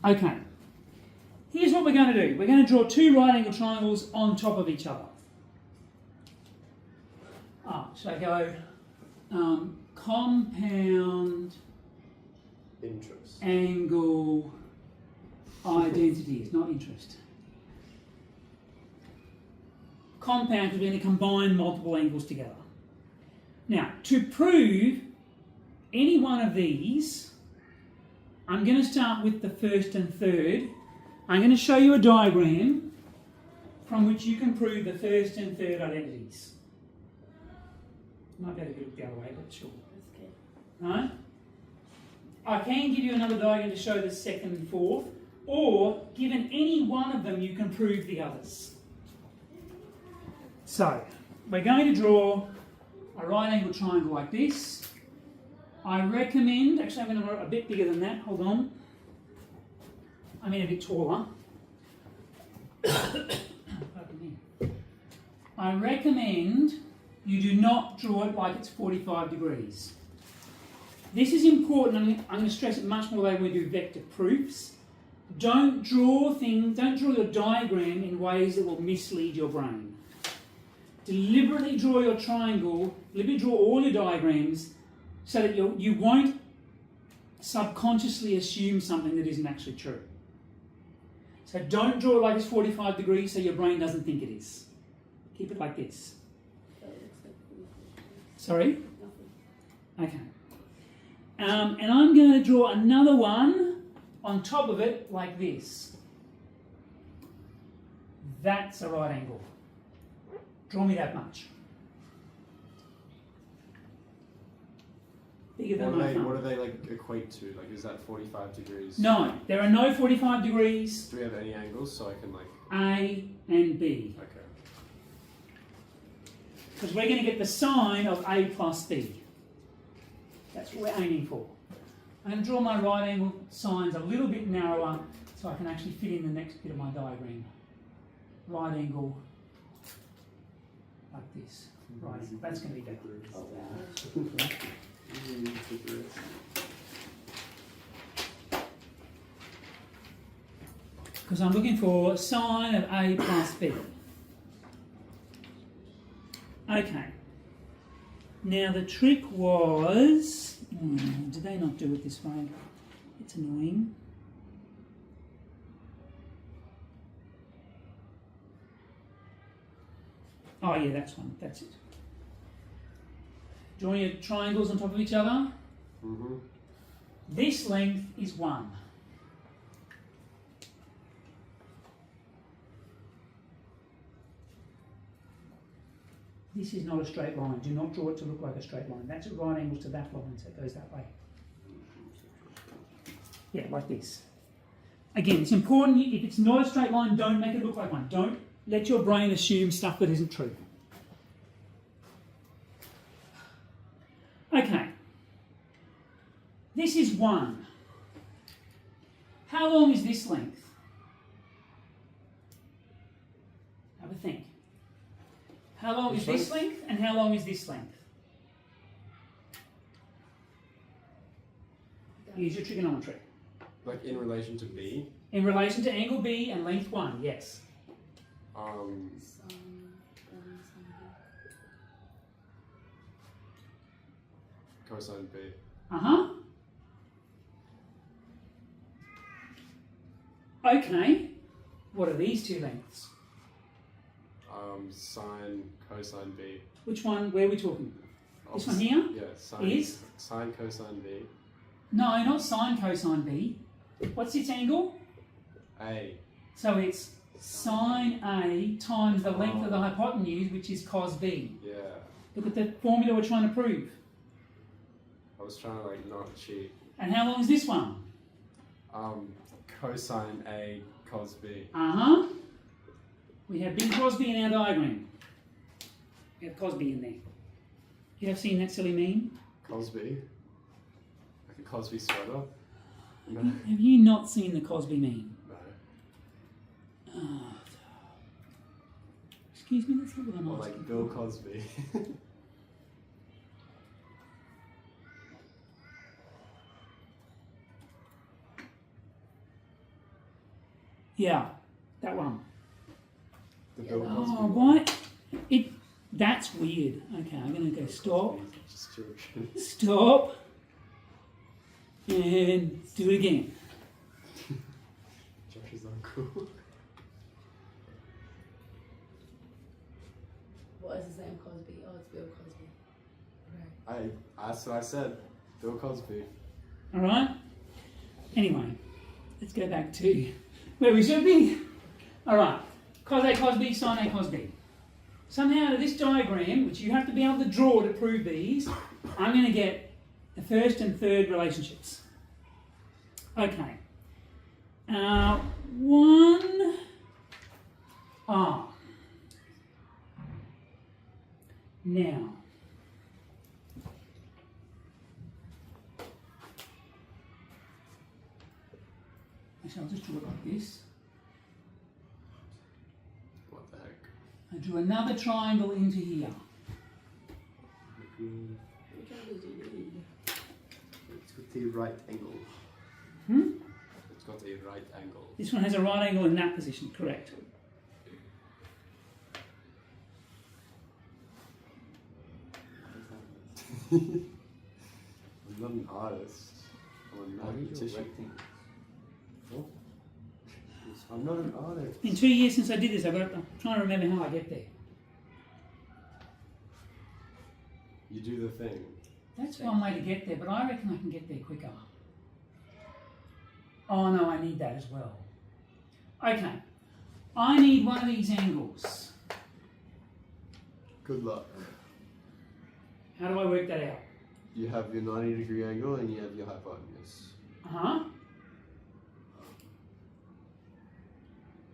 Okay. Here's what we're going to do. We're going to draw two right angle triangles on top of each other. Should I go compound interest angle identities, not interest. Compound because we're going to combine multiple angles together. Now, to prove any one of these, I'm going to start with the first and third. I'm going to show you a diagram from which you can prove the first and third identities. Might be able to do it the other way, but sure. That's good. Right? I can give you another diagram to show the second and fourth, or given any one of them, you can prove the others. So, we're going to draw a right angle triangle like this. I recommend, actually I'm going to draw a bit bigger than that, hold on. I mean a bit taller. I recommend you do not draw it like it's 45 degrees. This is important. I'm going to stress it much more later when we do vector proofs. Don't draw your diagram in ways that will mislead your brain. Deliberately draw your triangle, deliberately draw all your diagrams so that you won't subconsciously assume something that isn't actually true. So don't draw it like it's 45 degrees so your brain doesn't think it is. Keep it like this. Sorry? Okay. And I'm going to draw another one on top of it like this. That's a right angle. Draw me that much. Bigger than my thumb. What do they like equate to? Like, is that 45 degrees? No, there are no 45 degrees. Do we have any angles so I can like... A and B. Okay. Because we're going to get the sine of A plus B. That's what we're aiming for. I'm going to draw my right angle signs a little bit narrower so I can actually fit in the next bit of my diagram. Right angle, like this. Right angle. That's going to be better. Oh, wow. Because I'm looking for sine of A plus B. Okay. Now the trick was, did they not do it this way? It's annoying. Oh yeah, that's one. That's it. Drawing your triangles on top of each other. Mm-hmm. This length is 1. This is not a straight line. Do not draw it to look like a straight line. That's at right angles to that line, so it goes that way. Yeah, like this. Again, it's important, if it's not a straight line, don't make it look like one. Don't let your brain assume stuff that isn't true. Okay. This is 1. How long is this length? Have a think. How long is this length and how long is this length? Use your trigonometry. Like in relation to B? In relation to angle B and length 1, yes. Cosine B. Uh-huh. Okay. What are these two lengths? Sine, cosine B. Which one? Where are we talking? This one here? Yeah, sine. Is? Sine, cosine B. No, not sine cosine B. What's its angle? A. So it's sine A times the length of the hypotenuse, which is cos B. Yeah. Look at the formula we're trying to prove. I was trying to like not cheat. And how long is this one? Cosine A, cos B. Uh-huh. We have big Cosby in our diagram. We have Cosby in there. You have seen that silly meme? Cosby? Like a Cosby sweater? No. Have you not seen the Cosby meme? No. Oh. Excuse me, that's not what I'm Or asking. like Bill Cosby. Yeah, that one. The Bill Cosby Oh, one. why? That's weird. Okay, I'm going to go stop, Just joking. stop, and do it again. Josh's uncle. What is his name? Cosby. Oh, it's Bill Cosby. Right. That's what I said. Bill Cosby. All right? Anyway, let's go back to where we should be. All right, cos A cos B, sin A cos B. Somehow out of this diagram, which you have to be able to draw to prove these, I'm going to get the first and third relationships. Okay. 1R. Now, actually, I'll just draw it like this. What the heck? I drew another triangle into here. Which one did you do? It's got the right angle. Hmm? It's got a right angle. This one has a right angle in that position, correct? I'm not an artist. I'm a mathematician. Oh. I'm not an artist. It's been 2 years since I did this. I'm trying to remember how I get there. You do the thing. That's one way to get there, but I reckon I can get there quicker. Oh no, I need that as well. Okay, I need one of these angles. Good luck. How do I work that out? You have your 90-degree angle and you have your hypotenuse. Uh-huh.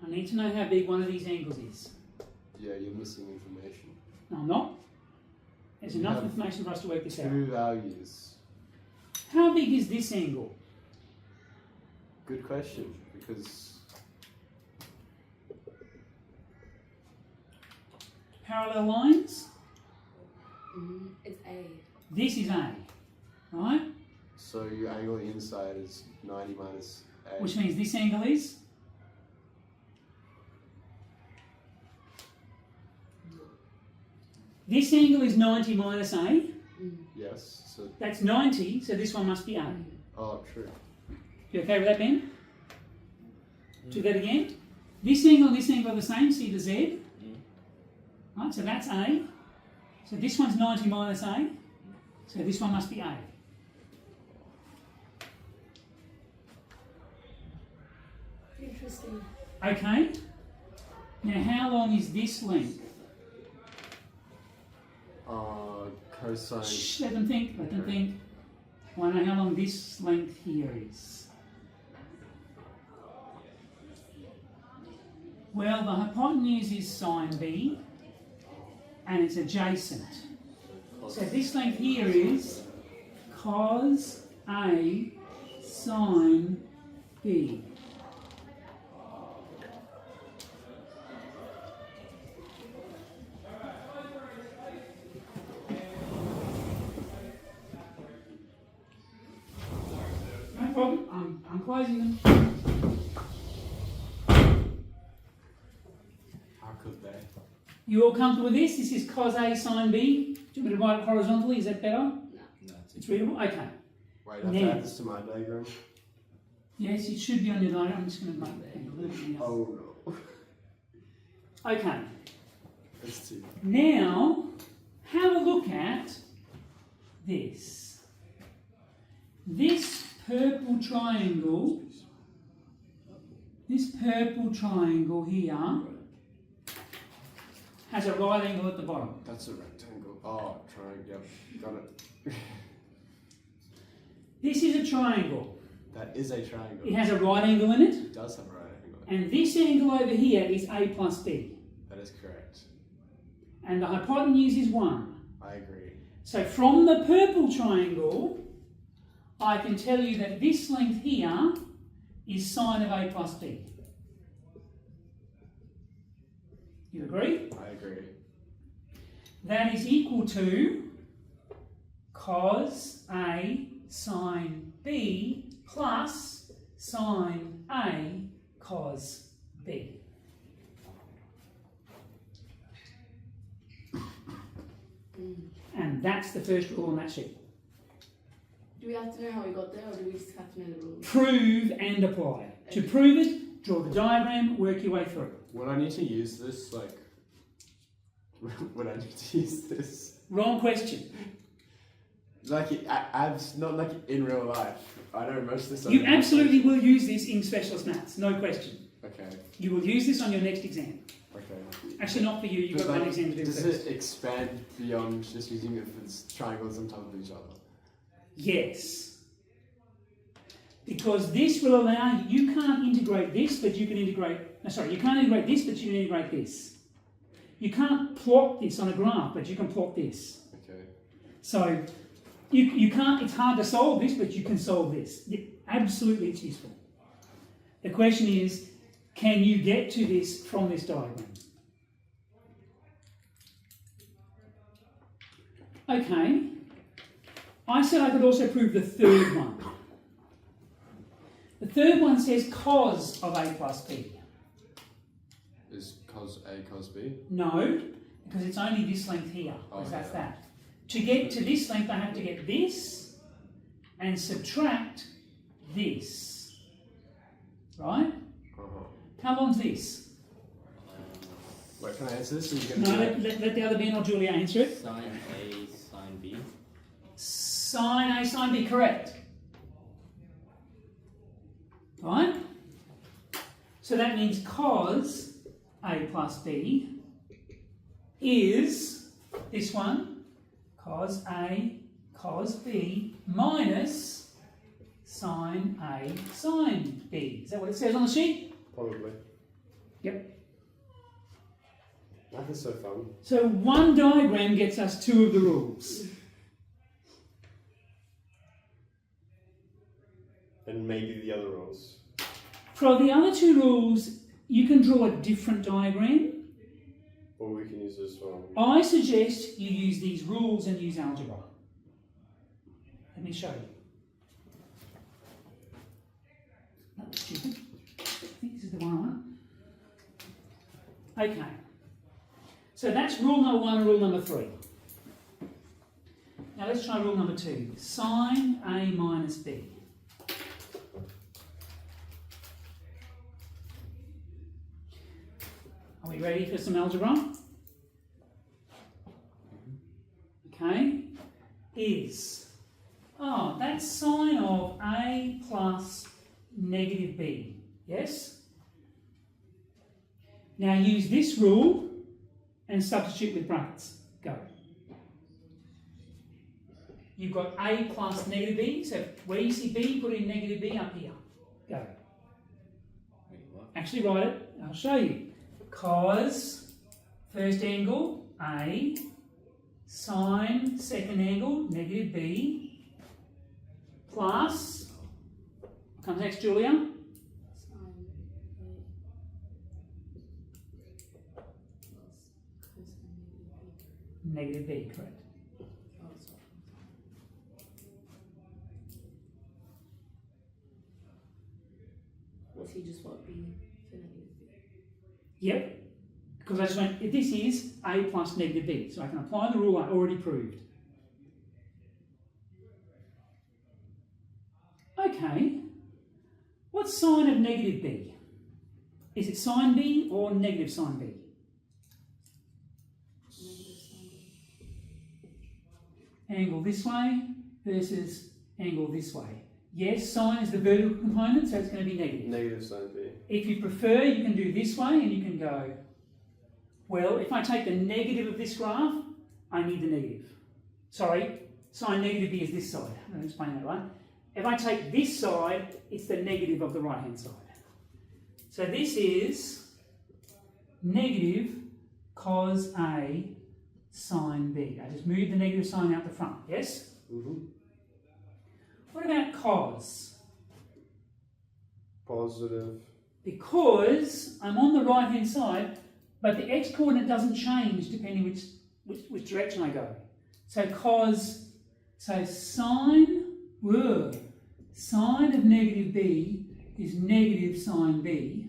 I need to know how big one of these angles is. Yeah, you're missing information. No, I'm not. There's You enough have information for us to work this out. Two values. How big is this angle? Good question, because Parallel lines? It's A. This is A, right? so your angle inside is 90 minus A. Which means this angle is? This angle is 90 minus A. Yes, so, That's 90, so this one must be A. oh, true. You okay with that, Ben? Do that again. This angle and this angle are the same, see the Z? Right, so that's A. So this one's 90 minus A. So this one must be A. Interesting. Okay. Now how long is this length? Cosine. Shh, let them think, let them think. I want to know how long this length here is. Well, the hypotenuse is sine B, and it's adjacent. So this length here is cos A sine B. No problem, I'm closing them. How could they? You all comfortable with this? This is cos A sine B. Do you want me to write it horizontally? Is that better? No. It's readable? Okay. Wait, I have to Now. add this to my diagram. Yes, it should be on your diagram. I'm just going to make that a little bit. Oh no. Okay. That's too. Now, have a look at this. This purple triangle here has a right angle at the bottom. That's a rectangle. Oh, triangle. Yep, got it. This is a triangle. That is a triangle. It has a right angle in it. It does have a right angle. And this angle over here is A plus B. That is correct. And the hypotenuse is 1. I agree. So from the purple triangle, I can tell you that this length here is sine of A plus B. You agree? I agree. That is equal to cos A sine B plus sine A cos B. And that's the first rule on that sheet. Do we have to know how we got there, or do we just have to know the rules? Prove and apply. To prove it, draw the diagram, work your way through. Would I need to use this, like... would I need to use this? Wrong question. Like, not like in real life. I know most of this... You absolutely will use this in specialist maths, no question. Okay. You will use this on your next exam. Okay. Actually, not for you, you've got But, one exam to do does first. it expand beyond just using it for triangles on top of each other? Yes. Because this will allow you can't integrate this, but you can integrate, you can't integrate this, but you can integrate this. You can't plot this on a graph, but you can plot this. Okay. So, you can't, it's hard to solve this, but you can solve this. Absolutely, it's useful. The question is, can you get to this from this diagram? Okay. I said I could also prove the third one. The third one says cos of A plus B. Is cos A cos B? No, because it's only this length here, because that's that. To get to this length, I have to get this and subtract this. Right? Uh-huh. How long's this? Wait, can I answer this? Or you No, let the other Ben or Julia answer it. Sine A, sine B. Sine A, sine B, correct. Right? So that means cos A plus B is this one, cos A, cos B, minus sine A, sine B. Is that what it says on the sheet? Probably. Yep. Math is so fun. So one diagram gets us two of the rules. And maybe the other rules. For the other two rules, you can draw a different diagram. Or we can use this one. I suggest you use these rules and use algebra. Let me show you. That was stupid. I think this is the one I want. Okay. So that's rule number one and rule number three. Now let's try rule number two. Sine A minus B. Are we ready for some algebra? Okay. That's sine of A plus negative B. Yes? Now use this rule and substitute with brackets. Go. You've got A plus negative B, so where you see B, put in negative B up here. Go. Wait, what? Actually write it, I'll show you. Cos, first angle, A, sine, second angle, negative B, plus, what comes next, Julia? Sine A plus cosine Negative B, correct. B. Oh, sorry. Was he just what B for negative B? Yep, because I just went, if this is A plus negative B, so I can apply the rule I already proved. Okay, what's sine of negative B? Is it sine B or negative sine B? Angle this way versus angle this way. Yes, sine is the vertical component, so it's going to be negative. Negative sine B. If you prefer, you can do this way and you can go, well, if I take the negative of this graph, I need the negative. Sorry, sine negative B is this side. I'll explain that, right? If I take this side, it's the negative of the right-hand side. So this is negative cos A sine B. I just moved the negative sign out the front, yes? Mm-hmm. What about cos? Positive. Because I'm on the right-hand side, but the x-coordinate doesn't change depending which direction I go. So sine of negative b is negative sine b,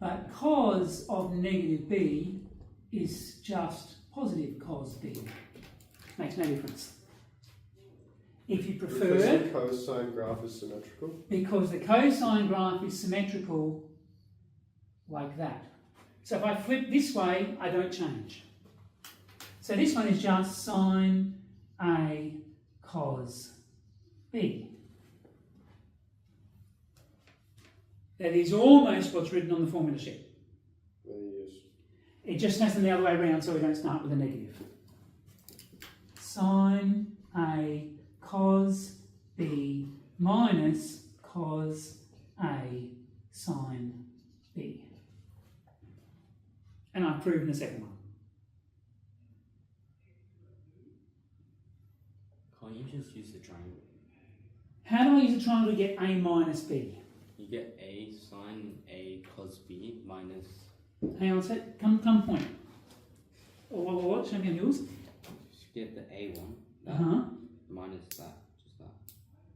But cos of negative b is just positive cos b. Makes no difference. If you Because prefer, the cosine graph is symmetrical. because the cosine graph is symmetrical like that. So if I flip this way, I don't change. So this one is just sine A cos B. That is almost what's written on the formula sheet. Yes. It just has them the other way around so we don't start with a negative. Sine A cos B minus cos A sine B. And I've proven the second one. Can't you just use the triangle? How do I use a triangle to get A minus B? You get A sine A cos B minus. Hang on a sec, come point. What? Show me on yours. Just get the A one. Uh-huh. Minus that. Just that.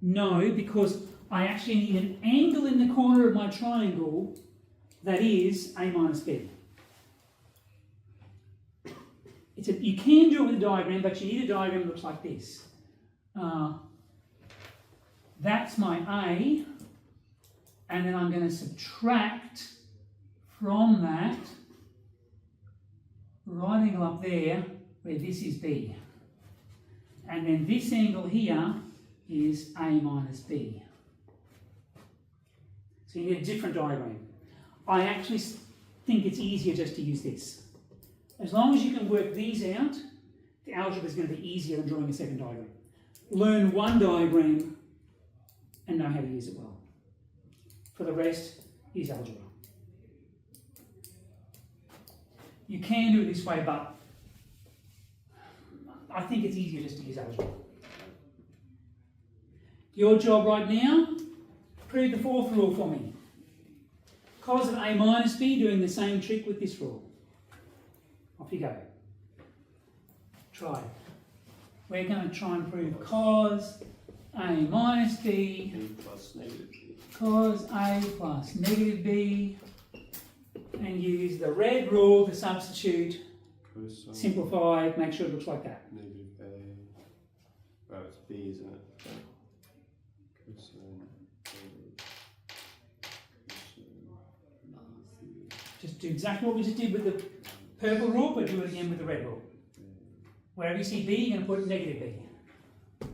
No, because I actually need an angle in the corner of my triangle that is A minus B. You can do it with a diagram, but you need a diagram that looks like this. That's my A, and then I'm going to subtract from that right angle up there where this is B. And then this angle here is A minus B. So you need a different diagram. I actually think it's easier just to use this. As long as you can work these out, the algebra is going to be easier than drawing a second diagram. Learn one diagram and know how to use it well. For the rest, use algebra. You can do it this way, but I think it's easier just to use algebra. Your job right now, prove the fourth rule for me. Cos of A minus B, doing the same trick with this rule. Off you go. Try. We're going to try and prove cos A minus B, B plus negative B. cos A plus negative B, and use the red rule to substitute, Cosine simplify, make sure it looks like that. negative A. Oh, it's B, isn't it? Cosine Just do exactly what we just did with the purple rule, but do it again with the red rule. Wherever you see B, you're going to put negative B.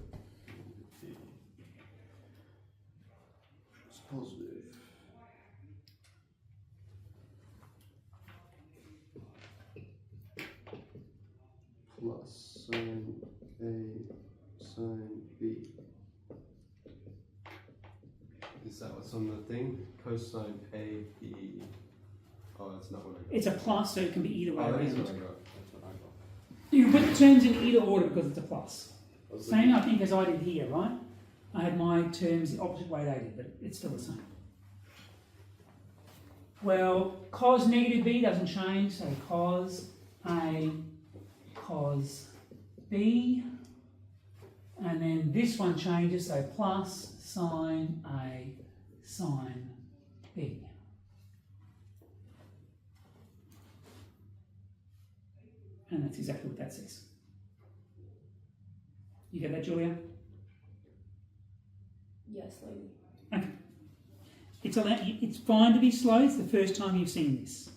It's positive. Plus sine A sine B. Is that what's on the thing? Cosine A B. Oh, that's not what I got. It's a plus, so it can be either way Oh, that is around. what I got. That's what I got. You can put the terms in either order because it's a plus. I was Same, I think, as I did here, right? I had my terms the opposite way they did, but it's still the same. Well, cos negative B doesn't change, so cos A cos B. And then this one changes, so plus sine A sine B. And that's exactly what that says. You get that, Julia? Yeah, slowly. Okay. It's fine to be slow. It's the first time you've seen this.